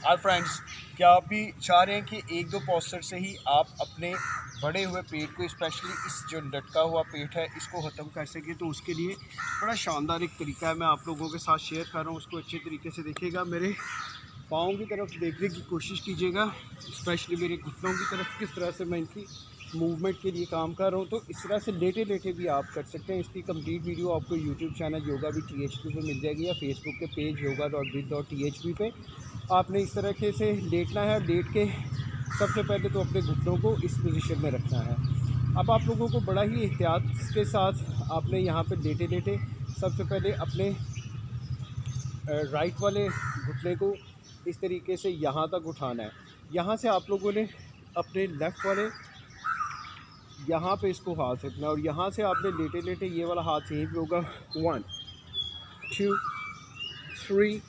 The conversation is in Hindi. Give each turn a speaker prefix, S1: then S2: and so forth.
S1: हाय फ्रेंड्स, क्या आप भी चाह रहे हैं कि एक दो पोस्टर से ही आप अपने बढ़े हुए पेट को, स्पेशली इस जो लटका हुआ पेट है, इसको ख़त्म कर सकें? तो उसके लिए बड़ा शानदार एक तरीका है, मैं आप लोगों के साथ शेयर कर रहा हूँ। उसको अच्छे तरीके से देखिएगा, मेरे पाँव की तरफ देखने की कोशिश कीजिएगा, स्पेशली मेरे घुटनों की तरफ किस तरह से मैं इनकी मूवमेंट के लिए काम कर रहा हूँ। तो इस तरह से लेटे लेटे भी आप कर सकते हैं। इसकी कंप्लीट वीडियो आपको यूट्यूब चैनल योगा भी THP पे मिल जाएगी, या फेसबुक के पेज yoga.with.thp पे। आपने इस तरह से लेटना है। लेट के सबसे पहले तो अपने घुटनों को इस पोजीशन में रखना है। अब आप लोगों को बड़ा ही एहतियात के साथ आपने यहाँ पे लेटे लेटे सबसे पहले अपने राइट वाले घुटने को इस तरीके से यहाँ तक उठाना है। यहाँ से आप लोगों ने अपने लेफ़्ट वाले यहाँ पे इसको हाथ रखना है, और यहाँ से आपने लेटे लेटे ये वाला हाथ यहीं पे होगा। 1 2 3